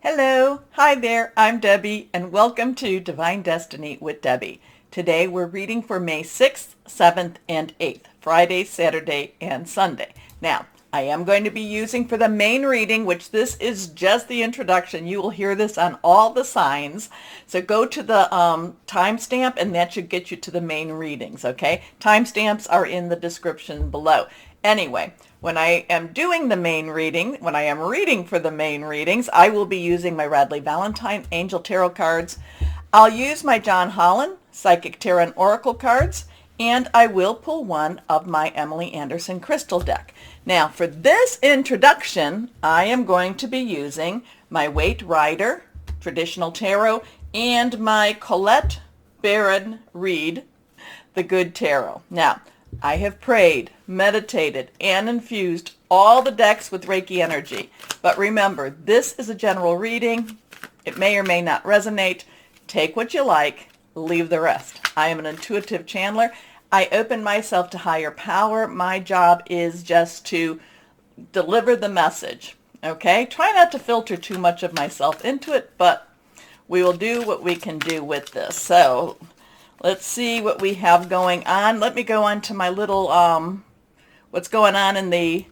Hello, hi there, I'm Debbie, and welcome to Divine Destiny with Debbie. Today we're reading for May 6th, 7th, and 8th, Friday, Saturday, and Sunday. Now, I am going to be using for the main reading, which this is just the introduction. You will hear this on all the signs. So go to the timestamp, and that should get you to the main readings, okay? Timestamps are in the description below. Anyway, when I am doing the main reading, when I am reading for the main readings, I will be using my Radley Valentine Angel Tarot cards. I'll use my John Holland Psychic Tarot and Oracle cards, and I will pull one of my Emily Anderson Crystal deck. Now, for this introduction, I am going to be using my Waite Rider Traditional Tarot and my Colette Baron Reed The Good Tarot. Now, I have prayed, meditated, and infused all the decks with Reiki energy. But remember, this is a general reading. It may or may not resonate. Take what you like, leave the rest. I am an intuitive channeler. I open myself to higher power. My job is just to deliver the message. Okay? Try not to filter too much of myself into it, but we will do what we can do with this. So let's see what we have going on. Let me go on to my little, what's going on in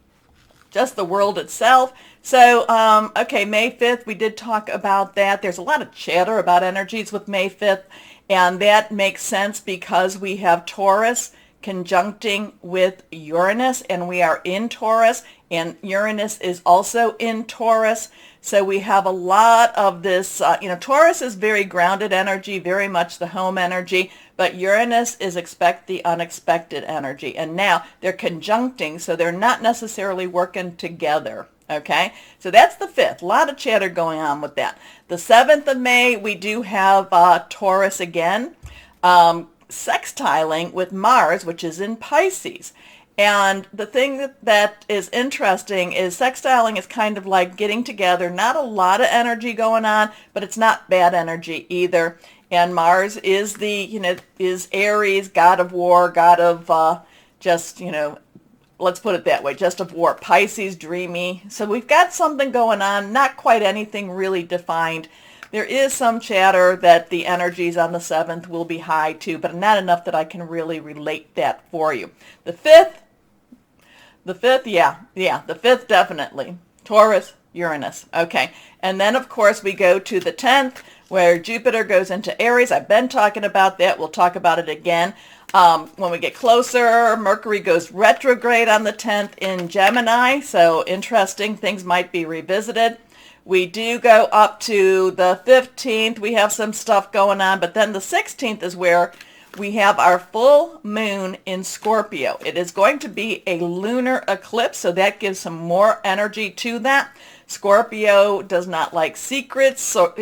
just the world itself. So, okay, May 5th, we did talk about that. There's a lot of chatter about energies with May 5th, and that makes sense because we have Taurus conjuncting with Uranus, and we are in Taurus, and Uranus is also in Taurus. So we have a lot of this, Taurus is very grounded energy, very much the home energy, but Uranus is expect the unexpected energy. And now they're conjuncting, so they're not necessarily working together. Okay, so that's the 5th. A lot of chatter going on with that. The 7th of May, we do have Taurus again, sextiling with Mars, which is in Pisces. And the thing that is interesting is sextiling is kind of like getting together. Not a lot of energy going on, but it's not bad energy either. And Mars is is Aries, god of war, god of let's put it that way, just of war. Pisces, dreamy. So we've got something going on, not quite anything really defined. There is some chatter that the energies on the 7th will be high too, but not enough that I can really relate that for you. The 5th, the 5th definitely. Taurus, Uranus. Okay. And then, of course, we go to the 10th, where Jupiter goes into Aries. I've been talking about that. We'll talk about it again. When we get closer, Mercury goes retrograde on the 10th in Gemini. So interesting. Things might be revisited. We do go up to the 15th. We have some stuff going on. But then the 16th is where we have our full moon in Scorpio. It is going to be a lunar eclipse, so that gives some more energy to that. Scorpio does not like secrets. So,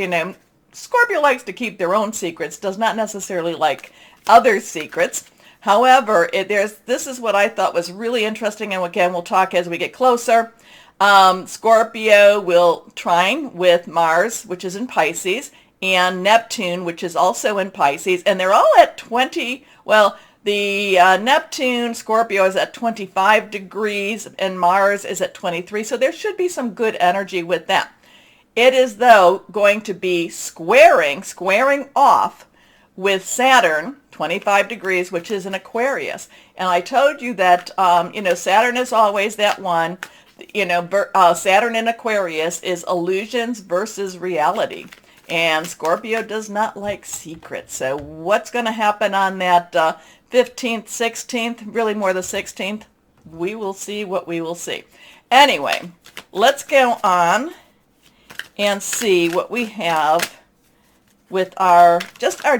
Scorpio likes to keep their own secrets, does not necessarily like other secrets. However, this is what I thought was really interesting, and again, we'll talk as we get closer. Scorpio will trine with Mars, which is in Pisces, and Neptune, which is also in Pisces, and they're all at 20. Well, the Neptune, Scorpio is at 25 degrees, and Mars is at 23, so there should be some good energy with them. It is, though, going to be squaring off with Saturn, 25 degrees, which is in Aquarius. And I told you that, Saturn is always that one. Saturn in Aquarius is illusions versus reality. And Scorpio does not like secrets. So what's going to happen on that 15th, 16th, really more the 16th? We will see what we will see. Anyway, let's go on and see what we have with our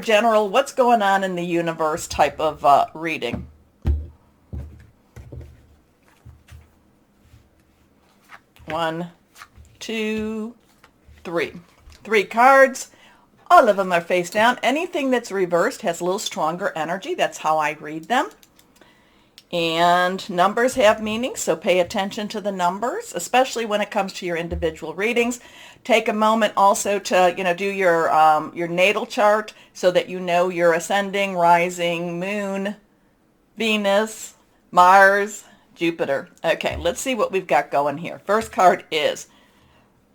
general what's going on in the universe type of reading. One, two, three. 3 cards. All of them are face down. Anything that's reversed has a little stronger energy. That's how I read them. And numbers have meaning, so pay attention to the numbers, especially when it comes to your individual readings. Take a moment also to, do your natal chart so that you know your ascending, rising, moon, Venus, Mars, Jupiter. Okay, let's see what we've got going here. First card is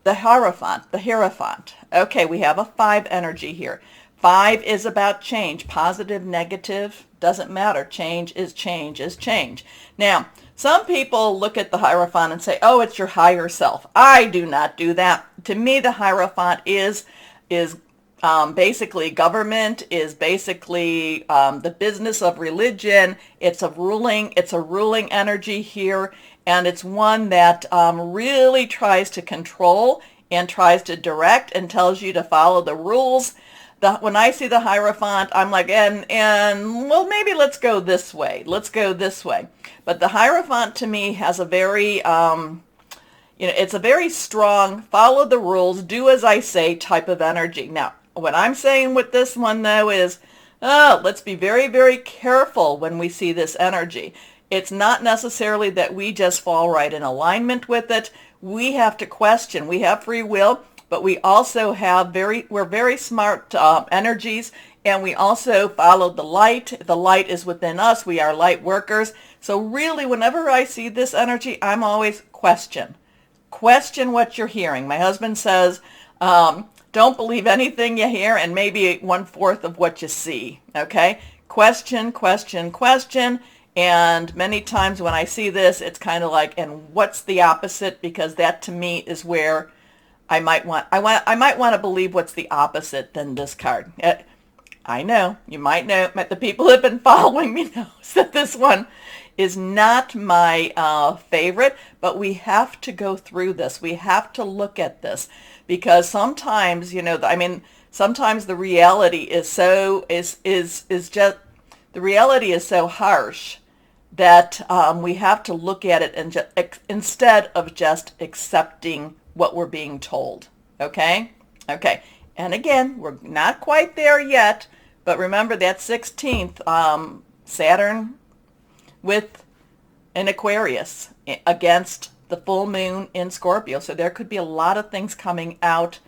The Hierophant. Okay, we have a 5 energy here. 5 is about change, positive, negative, doesn't matter. Change is change is change. Now, some people look at the Hierophant and say, oh, it's your higher self. I do not do that. To me, the Hierophant is basically government, is basically the business of religion. It's a ruling energy here, and it's one that really tries to control and tries to direct and tells you to follow the rules. When I see the Hierophant, I'm like, and well, maybe let's go this way. Let's go this way. But the Hierophant to me has a very it's a very strong, follow the rules, do as I say type of energy. Now, what I'm saying with this one, though, is let's be very, very careful when we see this energy. It's not necessarily that we just fall right in alignment with it. We have to question. We have free will, but we also have we're very smart energies, and we also follow the light. The light is within us. We are light workers. So really, whenever I see this energy, I'm always question what you're hearing. My husband says, don't believe anything you hear, and maybe 1/4 of what you see. Okay? Question. And many times when I see this, it's kind of like, and what's the opposite? Because that to me is where I might want to believe what's the opposite than this card. I know, you might know, but the people who have been following me knows that this one is not my favorite, but we have to go through this. We have to look at this, because sometimes, sometimes the reality is so the reality is so harsh that we have to look at it and instead of just accepting what we're being told. Okay? Okay. And again, we're not quite there yet, but remember that 16th, Saturn with an Aquarius against the full moon in Scorpio. So there could be a lot of things coming out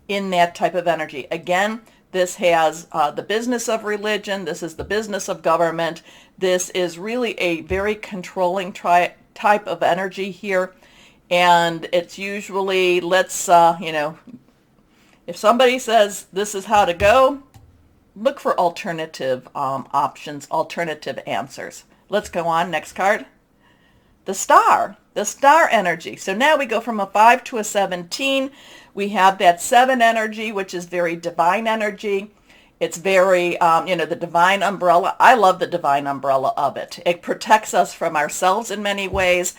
in that type of energy. Again, this has the business of religion. This is the business of government. This is really a very controlling type of energy here. And it's usually, if somebody says this is how to go, look for alternative options, alternative answers. Let's go on. Next card. The star energy. So now we go from a 5 to a 17. We have that 7 energy, which is very divine energy. It's very, the divine umbrella. I love the divine umbrella of it. It protects us from ourselves in many ways.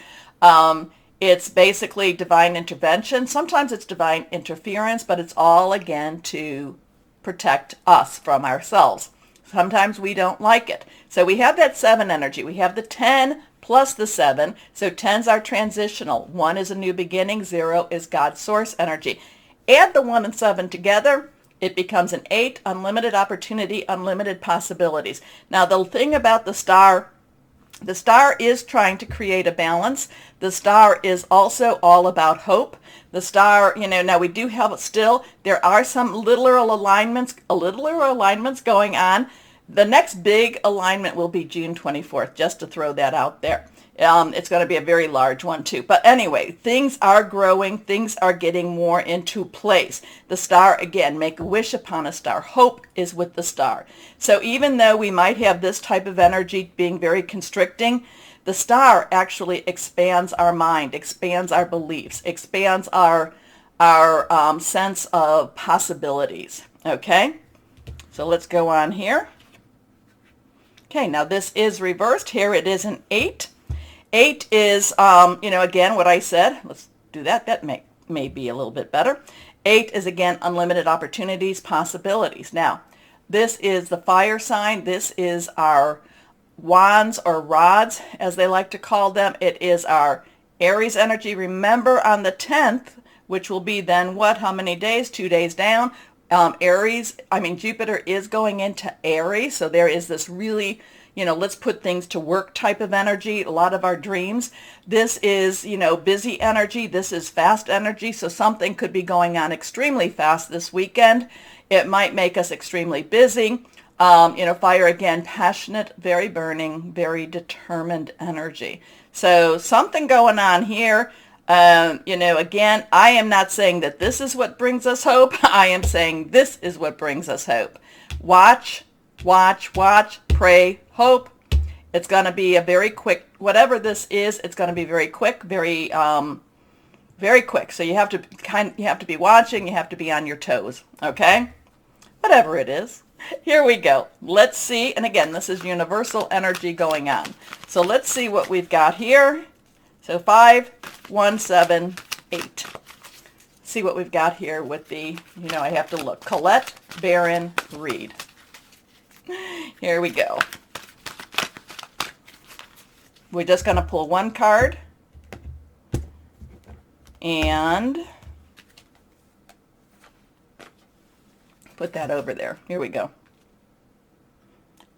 It's basically divine intervention. Sometimes it's divine interference, but it's all, again, to protect us from ourselves. Sometimes we don't like it. So we have that 7 energy. We have the 10 plus the 7. So 10's are transitional. 1 is a new beginning. 0 is God's source energy. Add the 1 and 7 together, it becomes an 8, unlimited opportunity, unlimited possibilities. Now, the thing about the star is trying to create a balance. The star is also all about hope. The star, now we do have there are some literal alignments going on. The next big alignment will be June 24th, just to throw that out there. It's going to be a very large one too. But anyway, things are growing. Things are getting more into place. The star, again, make a wish upon a star. Hope is with the star. So even though we might have this type of energy being very constricting, the star actually expands our mind, expands our beliefs, expands our sense of possibilities. Okay? So let's go on here. Okay, now this is reversed. Here it is an 8. 8 is, again, what I said. Let's do that. That may be a little bit better. 8 is, again, unlimited opportunities, possibilities. Now, this is the fire sign. This is our wands or rods, as they like to call them. It is our Aries energy. Remember, on the 10th, which will be then what? How many days? 2 days down. Jupiter is going into Aries. So there is this really, let's put things to work type of energy, a lot of our dreams. This is, busy energy. This is fast energy. So something could be going on extremely fast this weekend. It might make us extremely busy. Fire, again, passionate, very burning, very determined energy. So something going on here. Again, I am not saying that this is what brings us hope. I am saying this is what brings us hope. Watch, watch, watch, pray, hope. It's going to be a very quick, whatever this is, it's going to be very quick, very quick. So you have to be watching, you have to be on your toes, okay? Whatever it is. Here we go. Let's see. And again, this is universal energy going on. So let's see what we've got here. So 5, 1, 7, 8. See what we've got here with the, I have to look. Colette Baron Reed. Here we go. We're just going to pull one card. And put that over there. Here we go.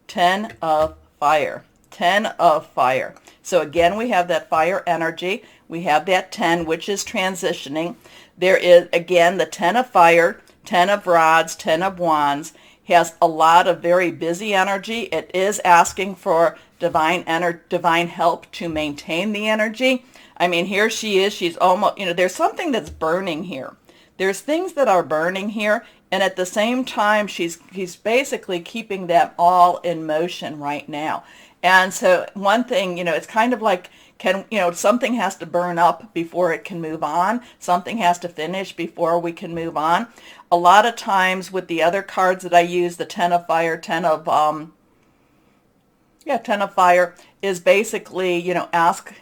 10 of Fire. 10 of Fire. So again, we have that fire energy. We have that 10, which is transitioning. There is, again, the 10 of Fire, 10 of Rods, 10 of Wands. Has a lot of very busy energy. It is asking for divine help to maintain the energy. I mean, here she is. She's almost, there's something that's burning here. There's things that are burning here. And at the same time, he's basically keeping them all in motion right now. And so one thing, it's kind of like, something has to burn up before it can move on. Something has to finish before we can move on. A lot of times with the other cards that I use, the 10 of Fire, 10 of Fire is basically, ask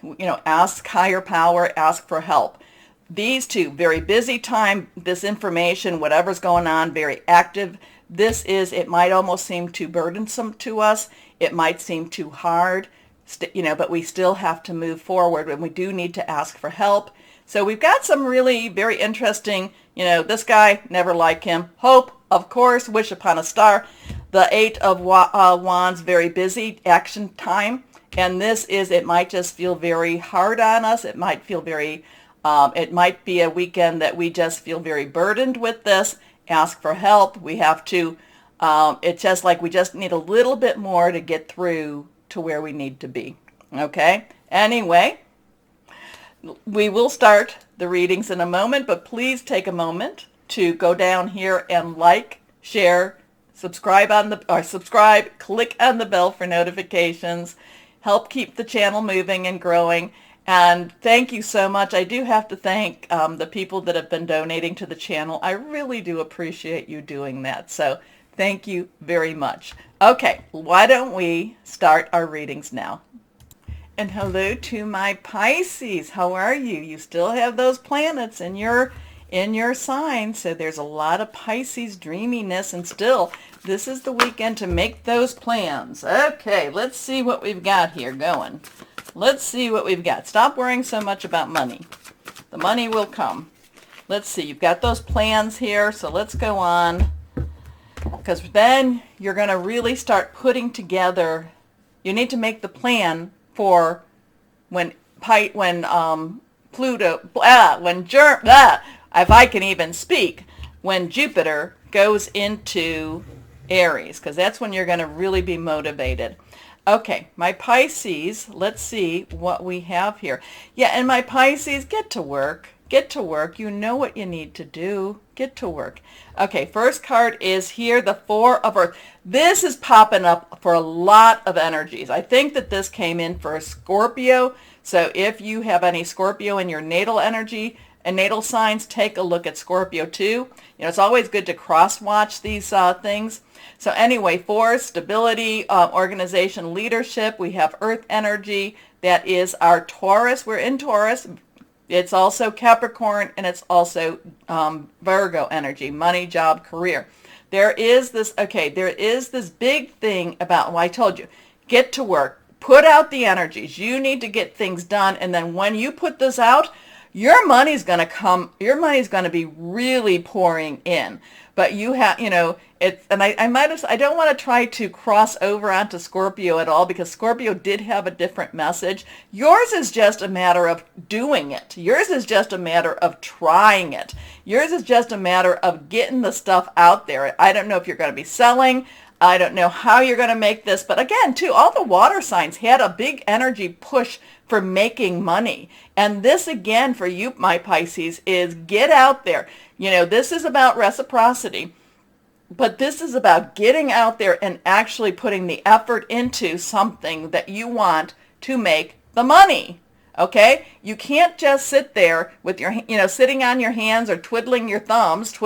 higher power, ask for help. These two, very busy time, this information, whatever's going on, very active. It might almost seem too burdensome to us. It might seem too hard, but we still have to move forward, and we do need to ask for help. So we've got some really very interesting, this guy, never like him. Hope, of course, wish upon a star. The 8 of Wands, very busy, action time. And it might just feel very hard on us. It might feel it might be a weekend that we just feel very burdened with this. Ask for help. We have to, it's just like we just need a little bit more to get through to where we need to be. Okay? Anyway, we will start the readings in a moment, but please take a moment to go down here and like, share, subscribe, click on the bell for notifications, help keep the channel moving and growing. And thank you so much. I do have to thank the people that have been donating to the channel. I really do appreciate you doing that. So thank you very much. Okay, why don't we start our readings now? And hello to my Pisces. How are you? You still have those planets in your sign. So there's a lot of Pisces dreaminess, and still this is the weekend to make those plans. Okay, let's see what we've got here going. Let's see what we've got. Stop worrying so much about money. The money will come. Let's see. You've got those plans here, so let's go on. Because then you're going to really start putting together. You need to make the plan for when Pluto, if I can even speak, when Jupiter goes into Aries, because that's when you're going to really be motivated. Okay, my Pisces, let's see what we have here. Yeah, and my Pisces, get to work. Get to work. You know what you need to do. Get to work. Okay, first card is here, the 4 of Earth. This is popping up for a lot of energies. I think that this came in for a Scorpio. So if you have any Scorpio in your natal energy and natal signs, take a look at Scorpio too. It's always good to cross-watch these things. So anyway, 4, stability, organization, leadership. We have Earth energy. That is our Taurus. We're in Taurus. It's also Capricorn, and it's also Virgo energy, money, job, career. There is this big thing about, I told you, get to work. Put out the energies. You need to get things done, and then when you put this out, your money's going to come, your money's going to be really pouring in. But you have, I don't want to try to cross over onto Scorpio at all, because Scorpio did have a different message. Yours is just a matter of doing it. Yours is just a matter of trying it. Yours is just a matter of getting the stuff out there. I don't know if you're going to be selling. I don't know how you're going to make this. But again, too, all the water signs had a big energy push for making money. And this again for you, my Pisces, is get out there. You know, this is about reciprocity, but this is about getting out there and actually putting the effort into something that you want to make the money. Okay? You can't just sit there with your, sitting on your hands or twiddling your thumbs,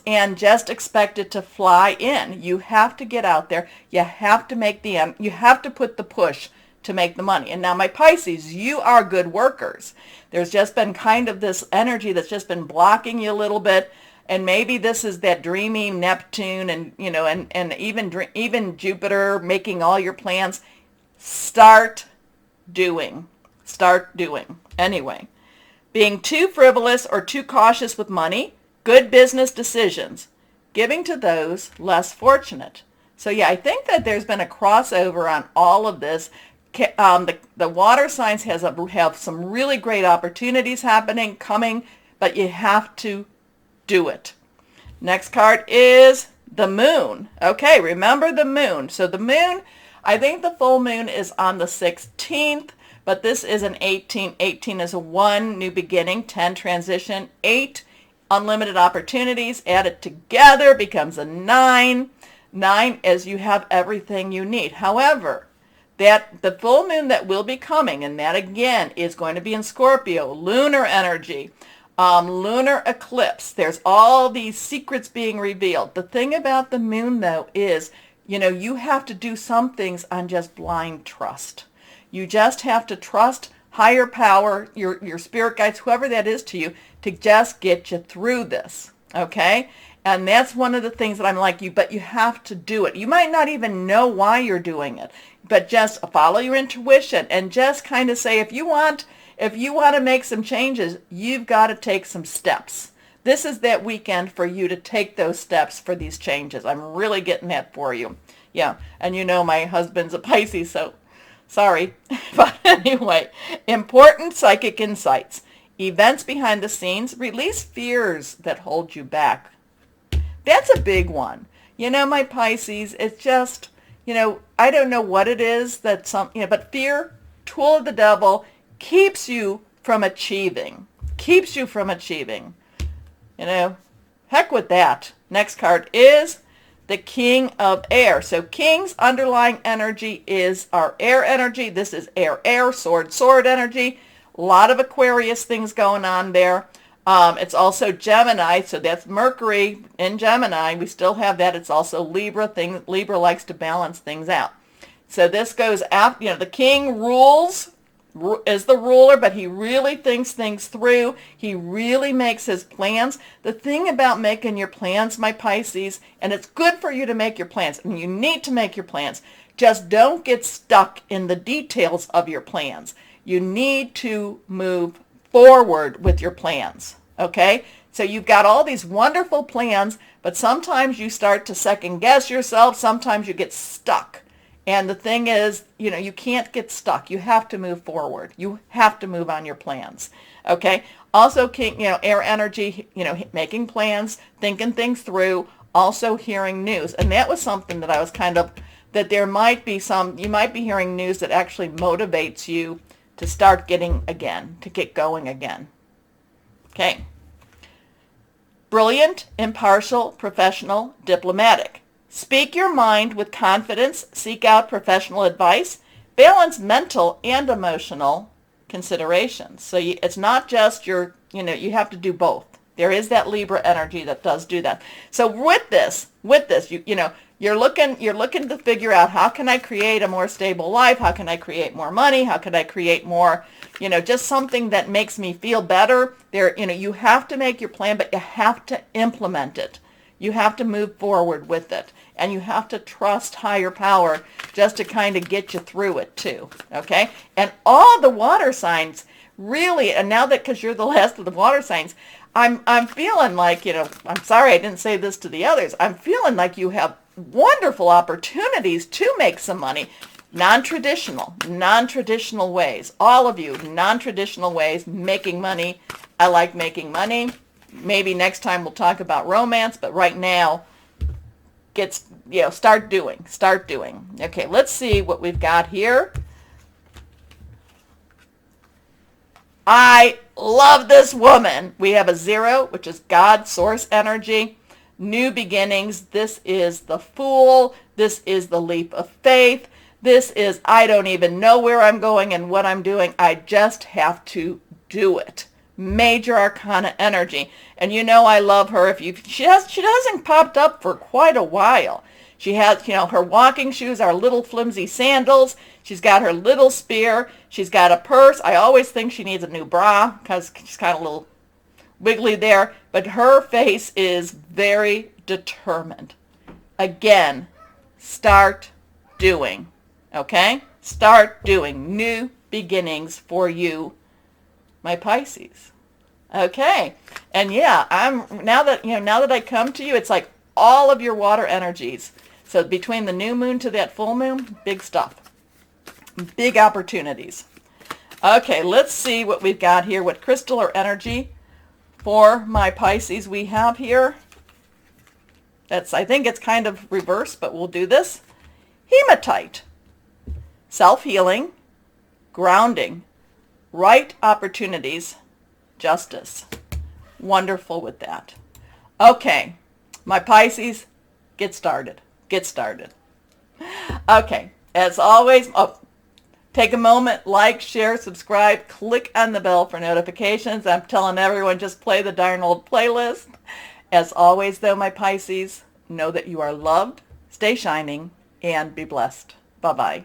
and just expect it to fly in. You have to get out there. You have to you have to put the push to make the money. And now my Pisces, you are good workers. There's just been kind of this energy that's just been blocking you a little bit. And maybe this is that dreamy Neptune and, and even Jupiter making all your plans. Start doing. Anyway, being too frivolous or too cautious with money, good business decisions, giving to those less fortunate. So yeah, I think that there's been a crossover on all of this. The water signs have some really great opportunities coming, but you have to do it. Next card is the moon. Okay, remember the moon. So the moon, I think the full moon is on the 16th, but this is an 18. 18 is a 1, new beginning, 10, transition, 8, unlimited opportunities. Add it together, becomes a 9. 9 is you have everything you need. However, that the full moon that will be coming, and that again is going to be in Scorpio, lunar energy, lunar eclipse. There's all these secrets being revealed. The thing about the moon, though, is, you have to do some things on just blind trust. You just have to trust higher power, your spirit guides, whoever that is to you, to just get you through this, okay? And that's one of the things that I'm like you, but you have to do it. You might not even know why you're doing it, but just follow your intuition and just kind of say, if you want to make some changes, you've got to take some steps. This is that weekend for you to take those steps for these changes. I'm really getting that for you. Yeah, and my husband's a Pisces, so sorry. But anyway, important psychic insights. Events behind the scenes. Release fears that hold you back. That's a big one. My Pisces, it's just, I don't know what it is but fear, tool of the devil, keeps you from achieving. Heck with that. Next card is the King of Air. So King's underlying energy is our air energy. This is air, sword energy. A lot of Aquarius things going on there. It's also Gemini, so that's Mercury in Gemini. We still have that. It's also Libra. Libra likes to balance things out. So this goes after, the king is the ruler, but he really thinks things through. He really makes his plans. The thing about making your plans, my Pisces, and it's good for you to make your plans, and you need to make your plans. Just don't get stuck in the details of your plans. You need to move forward with your plans, okay? So you've got all these wonderful plans, but sometimes you start to second guess yourself. Sometimes you get stuck. And the thing is, you can't get stuck. You have to move forward. You have to move on your plans, okay? Also, air energy, making plans, thinking things through, also hearing news. And that was something that I was that there might be you might be hearing news that actually motivates you to start to get going again. Okay. Brilliant, impartial, professional, diplomatic. Speak your mind with confidence. Seek out professional advice. Balance mental and emotional considerations. So it's not just you have to do both. There is that Libra energy that does do that. So with this, you're looking to figure out, how can I create a more stable life? How can I create more money? How can I create more, just something that makes me feel better? You have to make your plan, but you have to implement it. You have to move forward with it. And you have to trust higher power just to kind of get you through it too. Okay? And all the water signs really, and now that, because you're the last of the water signs, I'm feeling like, I'm sorry I didn't say this to the others. I'm feeling like you have wonderful opportunities to make some money. Non-traditional ways. All of you, non-traditional ways, making money. I like making money. Maybe next time we'll talk about romance, but right now, start doing. Okay, let's see what we've got here. I love this woman. We have a 0, which is God, source energy. New beginnings. This is the Fool. This is the leap of faith. This is, I don't even know where I'm going and what I'm doing. I just have to do it. Major arcana energy. And you know I love her. She hasn't popped up for quite a while. She has, her walking shoes are little flimsy sandals. She's got her little spear. She's got a purse. I always think she needs a new bra because she's kind of a little wiggly there. But her face is very determined. Again, start doing. Okay? Start doing. New beginnings for you, my Pisces. Okay. And yeah, now that I come to you, it's like all of your water energies. So between the new moon to that full moon, big stuff. Big opportunities. Okay, let's see what we've got here. What crystal or energy for my Pisces we have here. I think it's kind of reversed, but we'll do this. Hematite. Self-healing, grounding, right opportunities, justice. Wonderful with that. Okay, my Pisces, get started. Get started. Okay, as always, take a moment, like, share, subscribe, click on the bell for notifications. I'm telling everyone, just play the darn old playlist. As always, though, my Pisces, know that you are loved, stay shining, and be blessed. Bye-bye.